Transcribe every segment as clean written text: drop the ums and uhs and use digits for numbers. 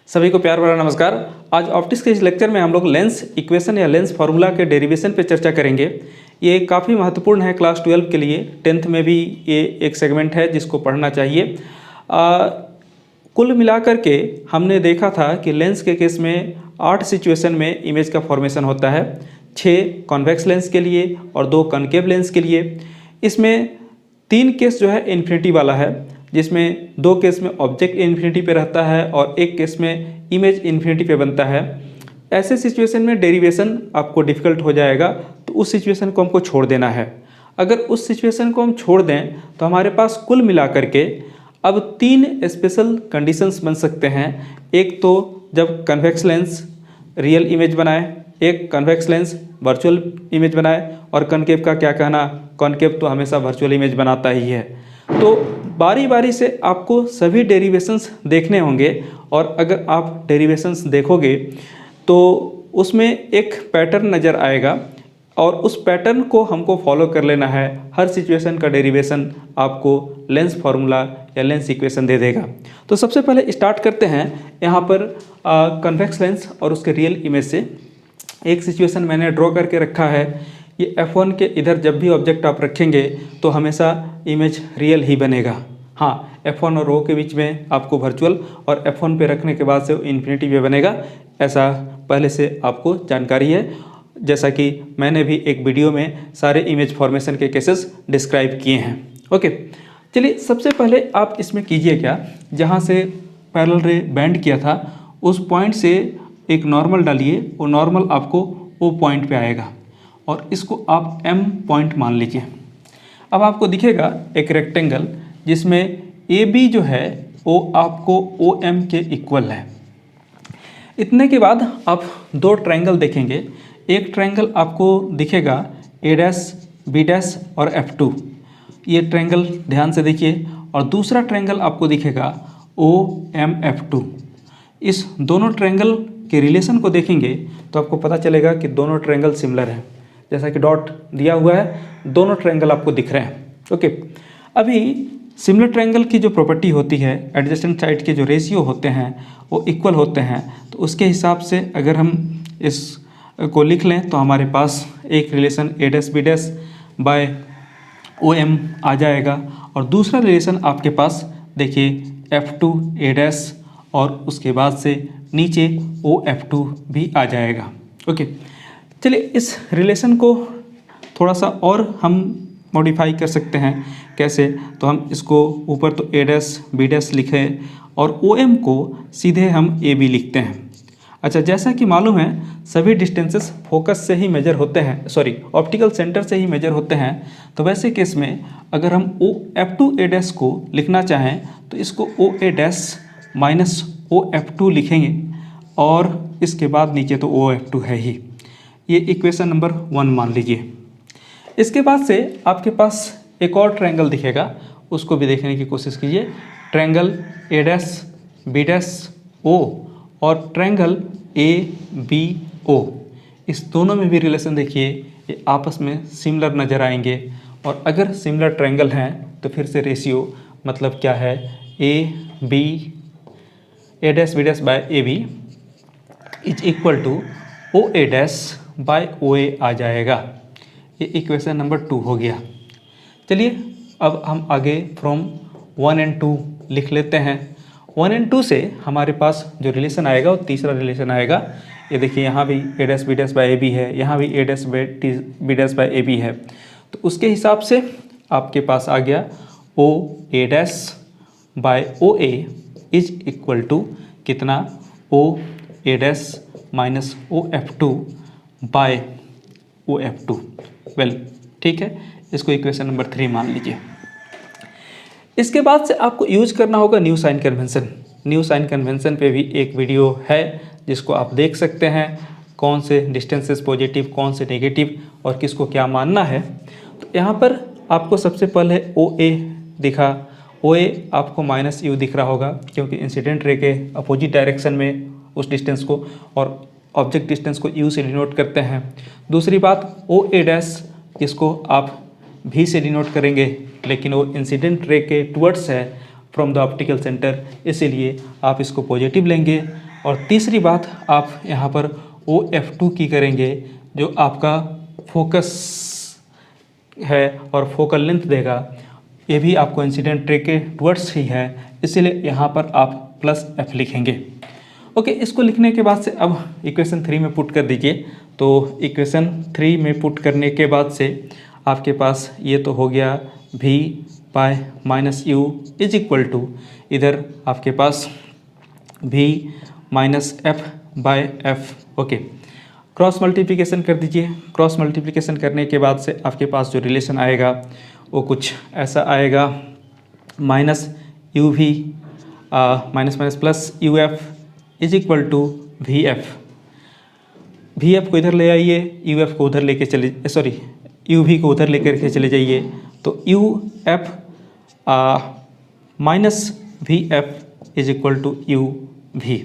सभी को प्यार भरा नमस्कार। आज ऑप्टिक्स के इस लेक्चर में हम लोग लेंस इक्वेशन या लेंस फार्मूला के डेरिवेशन पे चर्चा करेंगे। ये काफ़ी महत्वपूर्ण है क्लास 12 के लिए। 10th में भी ये एक सेगमेंट है जिसको पढ़ना चाहिए। कुल मिलाकर के हमने देखा था कि लेंस के केस में 8 सिचुएशन में इमेज का फॉर्मेशन होता है, 6 कॉन्वेक्स लेंस के लिए और 2 कॉनकेव लेंस के लिए। इसमें 3 केस जो है इन्फिनिटी वाला है, जिसमें 2 केस में ऑब्जेक्ट इन्फिनिटी पे रहता है और 1 केस में इमेज इन्फिनिटी पे बनता है। ऐसे सिचुएशन में डेरिवेशन आपको डिफ़िकल्ट हो जाएगा, तो उस सिचुएशन को हमको छोड़ देना है। अगर उस सिचुएशन को हम छोड़ दें तो हमारे पास कुल मिलाकर के अब 3 स्पेशल कंडीशंस बन सकते हैं। एक तो जब कन्वेक्स लेंस रियल इमेज बनाए, एक कन्वेक्स लेंस वर्चुअल इमेज बनाए, और कॉनकेव का क्या कहना, कॉनकेव तो हमेशा वर्चुअल इमेज बनाता ही है। तो बारी बारी से आपको सभी डेरिवेशंस देखने होंगे, और अगर आप डेरिवेशंस देखोगे तो उसमें एक पैटर्न नज़र आएगा और उस पैटर्न को हमको फॉलो कर लेना है। हर सिचुएशन का डेरिवेशन आपको लेंस फार्मूला या लेंस इक्वेशन दे देगा। तो सबसे पहले स्टार्ट करते हैं यहाँ पर कन्वेक्स लेंस और उसके रियल इमेज से। एक सिचुएशन मैंने ड्रॉ करके रखा है। ये F1 के इधर जब भी ऑब्जेक्ट आप रखेंगे तो हमेशा इमेज रियल ही बनेगा। हाँ, F1 और O के बीच में आपको वर्चुअल, और F1 पे रखने के बाद से इन्फिनिटी पे बनेगा, ऐसा पहले से आपको जानकारी है। जैसा कि मैंने भी एक वीडियो में सारे इमेज फॉर्मेशन के केसेस डिस्क्राइब किए हैं। ओके, चलिए सबसे पहले आप इसमें कीजिए क्या, जहाँ से पैरेलल रे बैंड किया था उस पॉइंट से एक नॉर्मल डालिए। वो नॉर्मल आपको O पॉइंट पे आएगा और इसको आप M पॉइंट मान लीजिए। अब आपको दिखेगा एक रेक्टेंगल जिसमें AB जो है वो आपको OM के इक्वल है। इतने के बाद आप 2 ट्रायंगल देखेंगे। एक ट्रायंगल आपको दिखेगा A', B' और F2। ये ट्रायंगल ध्यान से देखिए। और दूसरा ट्रायंगल आपको दिखेगा OMF2। इस दोनों ट्रायंगल के रिलेशन को देखेंगे तो आपको पता चलेगा कि दोनों ट्रायंगल सिमिलर हैं। जैसा कि डॉट दिया हुआ है, दोनों ट्रायंगल आपको दिख रहे हैं। ओके, अभी सिमिलर ट्रायंगल की जो प्रॉपर्टी होती है, एडजेसेंट साइड के जो रेशियो होते हैं वो इक्वल होते हैं। तो उसके हिसाब से अगर हम इस को लिख लें तो हमारे पास एक relation A', B' by OM आ जाएगा, और दूसरा रिलेशन आपके पास देखिए F2 A' और उसके बाद से नीचे OF2 भी आ जाएगा। ओके, चलिए इस रिलेशन को थोड़ा सा और हम मॉडिफाई कर सकते हैं। कैसे? तो हम इसको ऊपर तो A', B' लिखें और OM को सीधे हम AB लिखते हैं। अच्छा, जैसा कि मालूम है सभी डिस्टेंसेस फोकस से ही मेजर होते हैं, सॉरी ऑप्टिकल सेंटर से ही मेजर होते हैं। तो वैसे केस में अगर हम OF2 A' को लिखना चाहें तो इसको OA' माइनस OF2 लिखेंगे, और इसके बाद नीचे तो OF2 है ही। ये इक्वेशन नंबर 1 मान लीजिए। इसके बाद से आपके पास एक और ट्रायंगल दिखेगा, उसको भी देखने की कोशिश कीजिए। ट्रायंगल A', B', O और ट्रायंगल ABO, इस दोनों में भी रिलेशन देखिए, ये आपस में सिमिलर नज़र आएंगे। और अगर सिमिलर ट्रायंगल हैं तो फिर से रेशियो मतलब क्या है, A', B' by AB is equal to OA' by OA आ जाएगा। ये इक्वेशन नंबर 2 हो गया। चलिए अब हम आगे फ्रॉम 1 and 2 लिख लेते हैं। 1 and 2 से हमारे पास जो रिलेशन आएगा वो तीसरा रिलेशन आएगा। ये देखिए यहाँ भी A', B' बाय AB है, यहाँ भी A', B' बाय AB है। तो उसके हिसाब से आपके पास आ गया OA' by OA is equal to कितना, OA' minus OF2 by OF2। Well, ठीक है, इसको इक्वेशन नंबर 3 मान लीजिए। इसके बाद से आपको यूज करना होगा new sign convention. New sign convention पे भी एक वीडियो है जिसको आप देख सकते हैं, कौन से डिस्टेंसेस पॉजिटिव, कौन से नेगेटिव और किसको क्या मानना है। तो यहाँ पर आपको सबसे पहले OA दिखा। OA आपको -U दिख रहा होगा क्योंकि इंसिडेंट रे के अपोजिट डायरेक्शन में उस डिस्टेंस को और ऑब्जेक्ट डिस्टेंस को U से डिनोट करते हैं। दूसरी बात OA', इसको आप V से डिनोट करेंगे, लेकिन वो इंसिडेंट रे के टुवर्ड्स है फ्रॉम द ऑप्टिकल सेंटर, इसीलिए आप इसको पॉजिटिव लेंगे। और तीसरी बात आप यहाँ पर OF2 की करेंगे जो आपका फोकस है और फोकल लेंथ देगा। ये भी आपको इंसिडेंट रे के टुवर्ड्स ही है, इसीलिए यहाँ पर आप +F लिखेंगे। ओके, इसको लिखने के बाद से अब इक्वेशन 3 में पुट कर दीजिए। तो इक्वेशन 3 में पुट करने के बाद से आपके पास ये तो हो गया V by minus U is equal to, इधर आपके पास V minus F by F। Okay, cross multiplication कर दीजिए। क्रॉस मल्टीप्लिकेशन करने के बाद से आपके पास जो रिलेशन आएगा वो कुछ ऐसा आएगा, minus UV minus minus plus UF is equal to VF। VF को इधर ले आइए, UF को उधर लेके चले, सॉरी UV को उधर लेकर के चले जाइए, तो UF minus VF is equal to UV।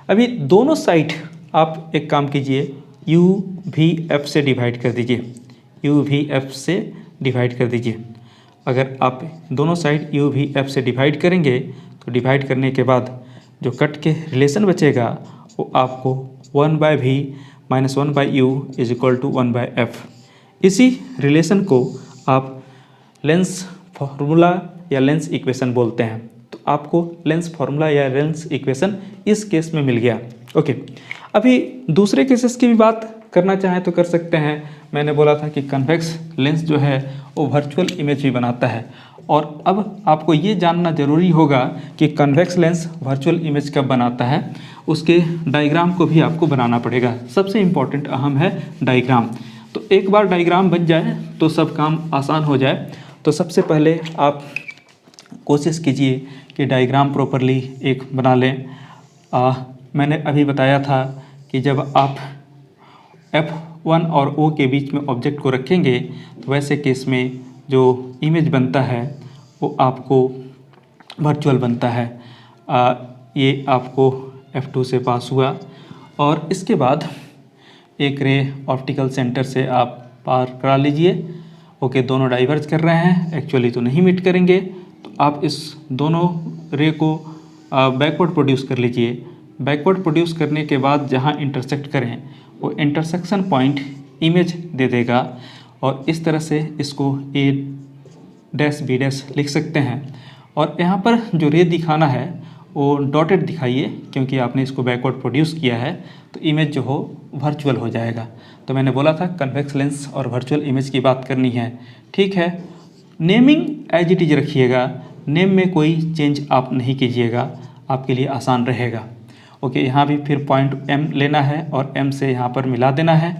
अभी दोनों साइड आप एक काम कीजिए, UVF से डिवाइड कर दीजिए, UVF से डिवाइड कर दीजिए। अगर आप दोनों साइड UVF से डिवाइड करेंगे तो डिवाइड करने के बाद जो कट के रिलेशन बचेगा वो आपको 1/V minus 1/U is equal to 1/F। इसी रिलेशन को आप लेंस फार्मूला या लेंस इक्वेशन बोलते हैं। तो आपको लेंस फार्मूला या लेंस इक्वेशन इस केस में मिल गया। ओके, अभी दूसरे केसेस की भी बात करना चाहें तो कर सकते हैं। मैंने बोला था कि कन्वेक्स लेंस जो है वो वर्चुअल इमेज भी बनाता है, और अब आपको ये जानना ज़रूरी होगा कि कन्वेक्स लेंस वर्चुअल इमेज कब बनाता है, उसके डायग्राम को भी आपको बनाना पड़ेगा। सबसे इम्पॉर्टेंट अहम है डायग्राम। तो एक बार डायग्राम बन जाए तो सब काम आसान हो जाए। तो सबसे पहले आप कोशिश कीजिए कि डायग्राम प्रॉपरली एक बना लें। मैंने अभी बताया था कि जब आप F1 और O के बीच में ऑब्जेक्ट को रखेंगे तो वैसे केस में जो इमेज बनता है वो आपको वर्चुअल बनता है। ये आपको F2 से पास हुआ, और इसके बाद एक रे ऑप्टिकल सेंटर से आप पार करा लीजिए। ओके, दोनों डाइवर्ज कर रहे हैं, एक्चुअली तो नहीं मीट करेंगे, तो आप इस दोनों रे को बैकवर्ड प्रोड्यूस कर लीजिए। बैकवर्ड प्रोड्यूस करने के बाद जहाँ इंटरसेक्ट करें वो इंटरसेक्शन पॉइंट इमेज दे देगा, और इस तरह से इसको A-B' लिख सकते हैं। और यहाँ पर जो रे दिखाना है वो डॉटेड दिखाइए, क्योंकि आपने इसको बैकवर्ड प्रोड्यूस किया है तो इमेज जो हो वर्चुअल हो जाएगा। तो मैंने बोला था कन्वेक्स लेंस और वर्चुअल इमेज की बात करनी है, ठीक है। नेमिंग एज इट इज रखिएगा, नेम में कोई चेंज आप नहीं कीजिएगा, आपके लिए आसान रहेगा। ओके, यहाँ भी फिर पॉइंट M लेना है और M से यहाँ पर मिला देना है।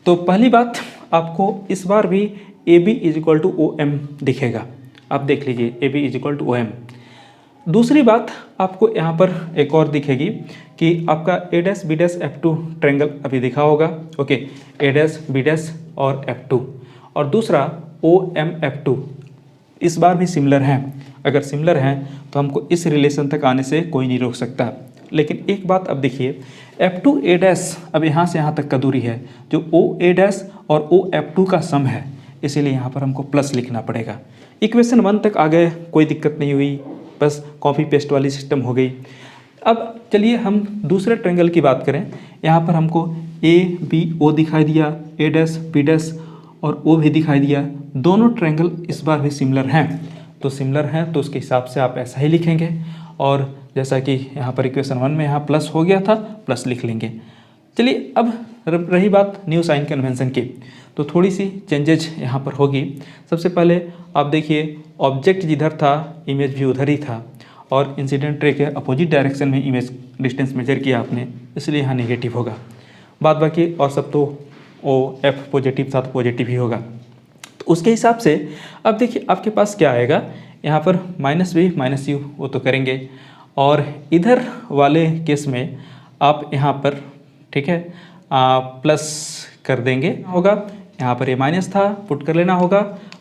तो पहली बात आपको इस बार भी AB is equal to OM दिखेगा, आप देख लीजिए AB is equal to OM। दूसरी बात आपको यहाँ पर एक और दिखेगी कि आपका A', B' F2 ट्रायंगल अभी दिखा होगा। ओके, A', B' और F2, और दूसरा OM F2 इस बार भी सिमिलर हैं। अगर सिमिलर हैं तो हमको इस रिलेशन तक आने से कोई नहीं रोक सकता। लेकिन एक बात अब देखिए, F2 A' अब यहाँ से यहाँ तक का दूरी है जो OA' और OF2 का सम है, इसीलिए यहाँ पर हमको प्लस लिखना पड़ेगा। इक्वेशन 1 तक आ गए, कोई दिक्कत नहीं हुई, बस कॉपी पेस्ट वाली सिस्टम हो गई। अब चलिए हम दूसरे ट्रायंगल की बात करें। यहाँ पर हमको ABO दिखाई दिया, A', B' और O भी दिखाई दिया। दोनों ट्रायंगल इस बार भी सिमिलर हैं, तो सिमिलर हैं तो उसके हिसाब से आप ऐसा ही लिखेंगे। और जैसा कि यहाँ पर इक्वेशन 1 में यहाँ प्लस हो गया था, प्लस लिख लेंगे। चलिए अब रही बात न्यू साइन कन्वेंशन की, तो थोड़ी सी चेंजेज यहाँ पर होगी। सबसे पहले आप देखिए, ऑब्जेक्ट जिधर था इमेज भी उधर ही था, और इंसिडेंट रे के अपोजिट डायरेक्शन में इमेज डिस्टेंस मेजर किया आपने, इसलिए यहाँ नेगेटिव होगा। बाद बाकी और सब तो OF पॉजिटिव था तो पॉजिटिव ही होगा। तो उसके हिसाब से अब देखिए आपके पास क्या आएगा, यहाँ पर -V -U वो तो करेंगे, और इधर वाले केस में आप यहाँ पर ठीक है प्लस कर देंगे होगा। यहाँ पर ये माइनस था, पुट कर लेना होगा।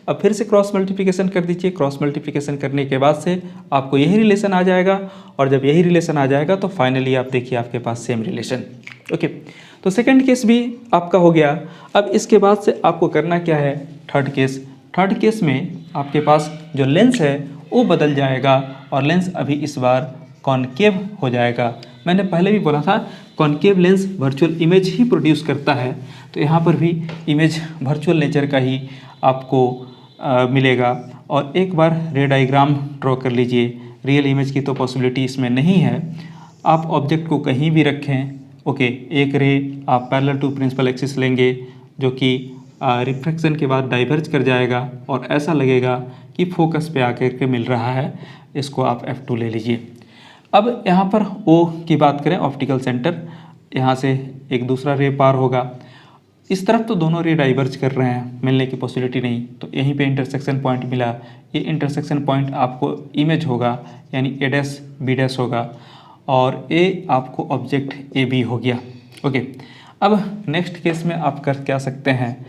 अब फिर से क्रॉस मल्टीप्लिकेशन कर दीजिए। क्रॉस मल्टीप्लिकेशन करने के बाद से आपको यही रिलेशन आ जाएगा, और जब यही रिलेशन आ जाएगा तो फाइनली आप देखिए आपके पास सेम रिलेशन। ओके, तो सेकंड केस भी आपका हो गया। अब इसके बाद से आपको करना क्या है, थर्ड केस। थर्ड केस में आपके पास जो लेंस है वो बदल जाएगा, और लेंस अभी इस बार कॉनकेव हो जाएगा। मैंने पहले भी बोला था कॉन्केव लेंस वर्चुअल इमेज ही प्रोड्यूस करता है, तो यहाँ पर भी इमेज वर्चुअल नेचर का ही आपको मिलेगा। और एक बार रे डायग्राम ड्रॉ कर लीजिए। रियल इमेज की तो पॉसिबिलिटी इसमें नहीं है। आप ऑब्जेक्ट को कहीं भी रखें, ओके, एक रे आप पैरेलल टू प्रिंसिपल एक्सिस लेंगे जो कि रिफ्रैक्शन के बाद डाइवर्ज कर जाएगा और ऐसा लगेगा कि फोकस पे आकर के मिल रहा है। इसको आप F2 ले लीजिए। अब यहाँ पर O की बात करें, ऑप्टिकल सेंटर, यहाँ से एक दूसरा रे पार होगा। इस तरफ तो दोनों रे डाइवर्ज कर रहे हैं, मिलने की पॉसिबिलिटी नहीं, तो यहीं पे इंटरसेक्शन पॉइंट मिला। ये इंटरसेक्शन पॉइंट आपको इमेज होगा, यानी A डैश B डैश होगा, और A आपको ऑब्जेक्ट AB हो गया। ओके, अब नेक्स्ट केस में आप कर क्या सकते हैं,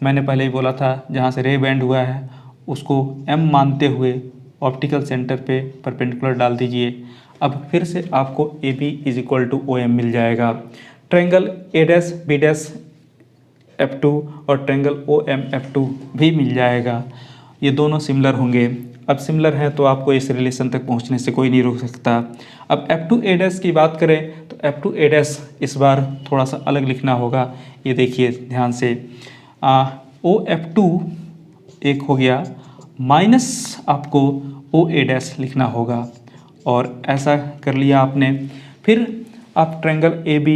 मैंने पहले ही बोला था जहाँ से रे बैंड हुआ है उसको M मानते हुए ऑप्टिकल सेंटर पे परपेंडिकुलर डाल दीजिए। अब फिर से आपको AB is equal to OM मिल जाएगा। Triangle A dash B dash F2 और ट्रायंगल OM F2 भी मिल जाएगा। ये दोनों सिमिलर होंगे। अब सिमिलर हैं तो आपको इस रिलेशन तक पहुंचने से कोई नहीं रोक सकता। अब F2 A डैश की बात करें तो F2 A डैश इस बार थोड़ा सा अलग लिखना होगा। ये देखिए ध्यान से, OF2 एक हो गया, माइनस आपको OA डैश लिखना होगा, और ऐसा कर लिया आपने। फिर आप triangle AB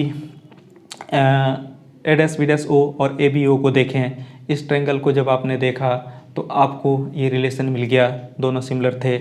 A dash B dash O और ABO को देखें। इस ट्रायंगल को जब आपने देखा तो आपको ये रिलेशन मिल गया, दोनों सिमिलर थे।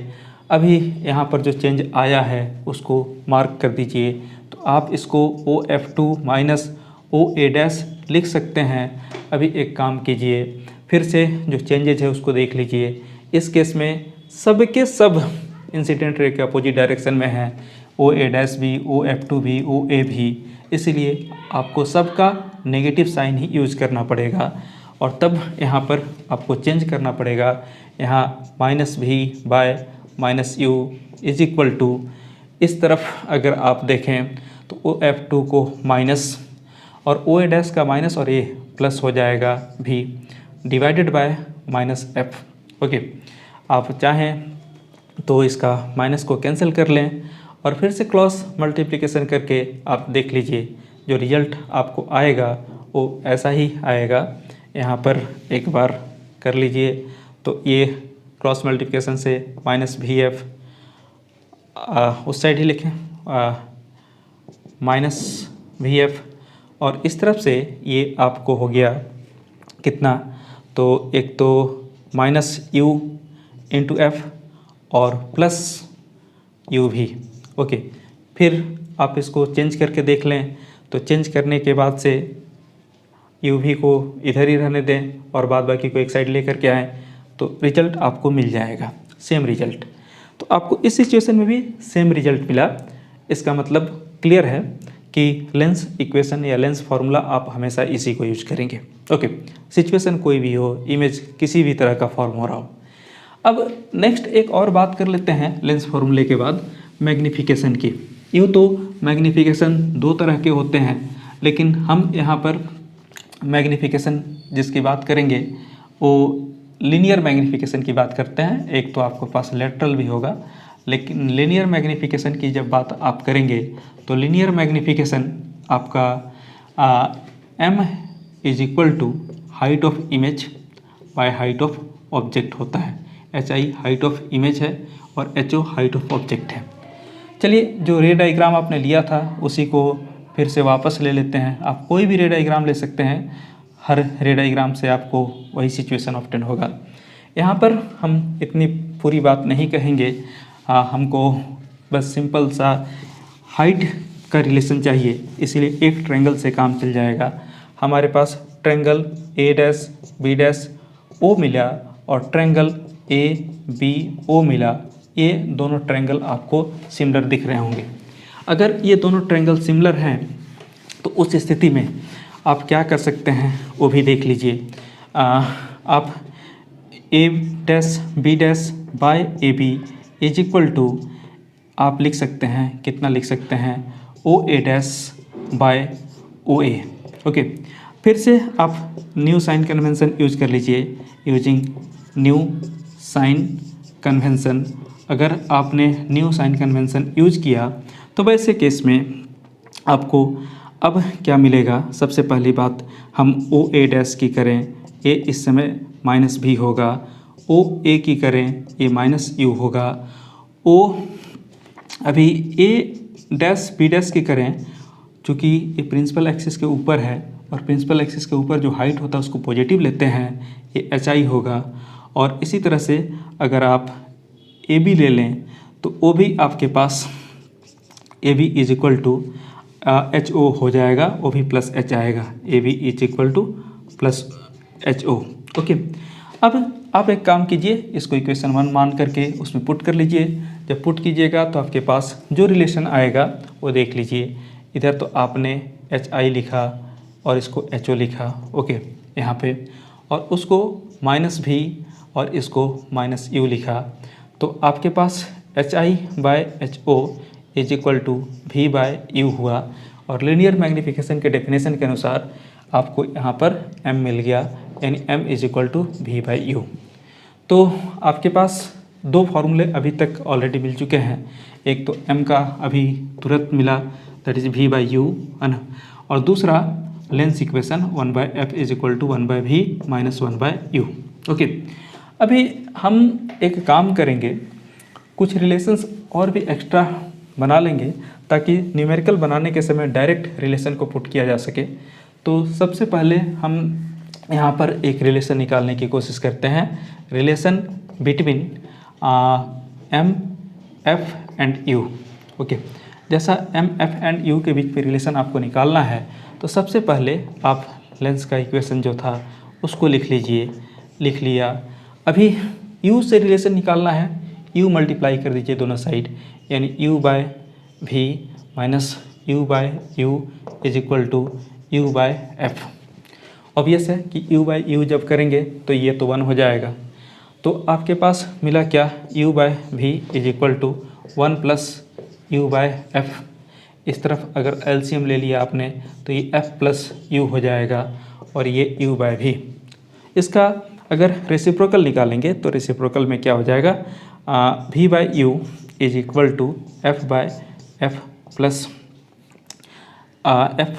अभी यहाँ पर जो चेंज आया है उसको मार्क कर दीजिए। तो आप इसको OF2 माइनस OA डैश लिख सकते हैं। अभी एक काम कीजिए, फिर से जो चेंजेज है उसको देख लीजिए। इस केस में सब के सब इंसिडेंट रे के अपोजिट डायरेक्शन में है, OA डैश भी, OF2 भी, OA भी, इसलिए आपको सबका नेगेटिव साइन ही यूज करना पड़ेगा। और तब यहाँ पर आपको चेंज करना पड़ेगा, यहाँ -V/-U इज इक्वल टू, इस तरफ अगर आप देखें तो OF2 को माइनस और OA डैश का माइनस और A प्लस हो जाएगा V divided by -F। Okay, आप चाहें तो इसका माइनस को कैंसिल कर लें और फिर से क्रॉस मल्टीप्लिकेशन करके आप देख लीजिए, जो रिजल्ट आपको आएगा वो ऐसा ही आएगा। यहाँ पर एक बार कर लीजिए तो ये क्रॉस मल्टीप्लिकेशन से -VF उस साइड ही लिखें, -VF, और इस तरफ से ये आपको हो गया कितना, तो एक तो -U इंटू F और +U भी। ओके, फिर आप इसको चेंज करके देख लें, तो चेंज करने के बाद से UV को इधर ही रहने दें और बाद बाकी को एक साइड लेकर के आएँ, तो रिजल्ट आपको मिल जाएगा, सेम रिजल्ट। तो आपको इस सिचुएशन में भी सेम रिजल्ट मिला। इसका मतलब क्लियर है कि लेंस इक्वेशन या लेंस फार्मूला आप हमेशा इसी को यूज करेंगे। ओके, सिचुएशन कोई भी हो, इमेज किसी भी तरह का फॉर्म हो रहा हो। अब नेक्स्ट एक और बात कर लेते हैं लेंस फार्मूले के बाद, मैग्नीफिकेशन की। यूँ तो मैग्नीफिकेशन दो तरह के होते हैं, लेकिन हम यहाँ पर मैग्नीफिकेशन जिसकी बात करेंगे वो लीनियर मैग्नीफिकेशन की बात करते हैं। एक तो आपके पास लेटरल भी होगा, लेकिन लीनियर मैग्नीफिकेशन की जब बात आप करेंगे तो लीनियर मैग्नीफिकेशन आपका M is equal to height of image by height of object होता है। HI हाइट ऑफ इमेज है और HO हाइट ऑफ ऑब्जेक्ट है। चलिए, जो रे डायग्राम आपने लिया था उसी को फिर से वापस ले लेते हैं। आप कोई भी रे डायग्राम ले सकते हैं, हर रे डायग्राम से आपको वही सिचुएशन ऑब्टेन होगा। यहाँ पर हम इतनी पूरी बात नहीं कहेंगे, हमको बस सिंपल सा हाइट का रिलेशन चाहिए, इसीलिए एक ट्रायंगल से काम चल जाएगा। हमारे पास triangle A dash B dash O मिला और ट्रायंगल ABO मिला। ये दोनों ट्रायंगल आपको सिमिलर दिख रहे होंगे। अगर ये दोनों ट्रायंगल सिमिलर हैं तो उस स्थिति में आप क्या कर सकते हैं वो भी देख लीजिए। आप A dash B dash by AB is equal to आप लिख सकते हैं, कितना लिख सकते हैं, OA dash by OA। Okay, फिर से आप न्यू साइन कन्वेंशन यूज कर लीजिए, यूजिंग न्यू साइन कन्वेंशन। अगर आपने न्यू साइन कन्वेंशन यूज किया तो वैसे केस में आपको अब क्या मिलेगा, सबसे पहली बात हम ओ ए डैश की करें, ए इस समय माइनस भी होगा, ओ ए की करें ए माइनस यू होगा, ओ अभी ए डैश बी डैश की करें, चूँकि ये प्रिंसिपल एक्सिस के ऊपर है और प्रिंसिपल एक्सिस के ऊपर जो हाइट होता है उसको पॉजिटिव लेते हैं, ये एच आई होगा। और इसी तरह से अगर आप ए बी ले लें तो ओ भी आपके पास A B is equal to H O हो जाएगा, ओ भी प्लस एच आएगा, A B is equal to plus H O. Okay, अब आप एक काम कीजिए, इसको इक्वेशन 1 मान करके उसमें पुट कर लीजिए। जब पुट कीजिएगा तो आपके पास जो रिलेशन आएगा वो देख लीजिए। इधर तो आपने एच आई लिखा और इसको एच ओ लिखा, ओके यहाँ पे, और उसको माइनस भी और इसको माइनस यू लिखा। तो आपके पास H I by H O is equal to V by U हुआ। और लीनियर मैग्नीफिकेशन के डेफिनेशन के अनुसार आपको यहाँ पर m मिल गया, यानी m is equal to v by u. तो आपके पास दो फार्मूले अभी तक ऑलरेडी मिल चुके हैं। एक तो m का अभी तुरंत मिला, that is v by u, है ना, और दूसरा lens equation 1 by f is equal to 1 by v minus 1 by u. Okay, अभी हम एक काम करेंगे, कुछ रिलेशंस और भी एक्स्ट्रा बना लेंगे ताकि न्यूमेरिकल बनाने के समय डायरेक्ट रिलेशन को पुट किया जा सके। तो सबसे पहले हम यहाँ पर एक रिलेशन निकालने की कोशिश करते हैं, relation between m f and u. Okay, जैसा एम एफ एंड यू के बीच में रिलेशन आपको निकालना है तो सबसे पहले आप लेंस का इक्वेशन जो था उसको लिख लीजिए। लिख लिया, अभी यू से रिलेशन निकालना है, यू मल्टीप्लाई कर दीजिए दोनों साइड, यानी u by v minus u by u is equal to u by f. Obvious है कि u बाय यू जब करेंगे तो ये तो 1 हो जाएगा। तो आपके पास मिला क्या, u by v is equal to 1 plus u by f. इस तरफ अगर एलसीएम ले लिया आपने तो ये f प्लस यू हो जाएगा और ये u बाय वी। इसका अगर रेसिप्रोकल निकालेंगे तो रेसिप्रोकल में क्या हो जाएगा, v by u is equal to f by f plus f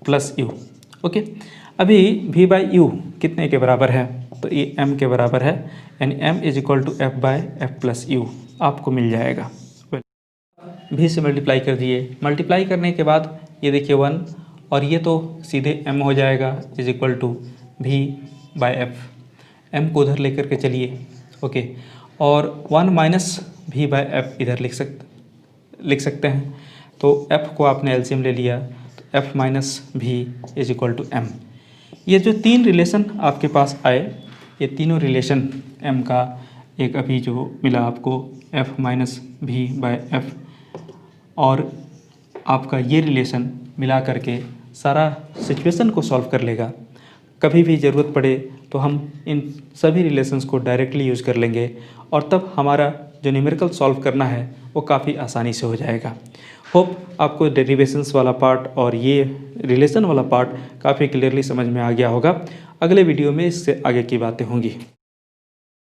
plus u. Okay, अभी v बाई यू कितने के बराबर है, तो ये m के बराबर है, यानी m is equal to f by f plus u आपको मिल जाएगा। v से मल्टीप्लाई कर दिए, मल्टीप्लाई करने के बाद ये देखिए 1 और ये तो सीधे m हो जाएगा is equal to v by f. m को उधर लेकर के चलिए, ओके, और 1 माइनस v बाय एफ इधर लिख सकते हैं। तो f को आपने एलसीएम ले लिया, f माइनस भी इज इक्वल टू m। ये जो तीन रिलेशन आपके पास आए, ये तीनों रिलेशन m का एक अभी जो मिला आपको f माइनस भी बाय एफ, और आपका ये रिलेशन मिला करके सारा सिचुएशन को सॉल्व कर लेगा। कभी भी ज़रूरत पड़े तो हम इन सभी रिलेशंस को डायरेक्टली यूज़ कर लेंगे और तब हमारा जो न्यूमेरिकल सॉल्व करना है वो काफ़ी आसानी से हो जाएगा। होप आपको डेरिवेशंस वाला पार्ट और ये रिलेशन वाला पार्ट काफ़ी क्लियरली समझ में आ गया होगा। अगले वीडियो में इससे आगे की बातें होंगी।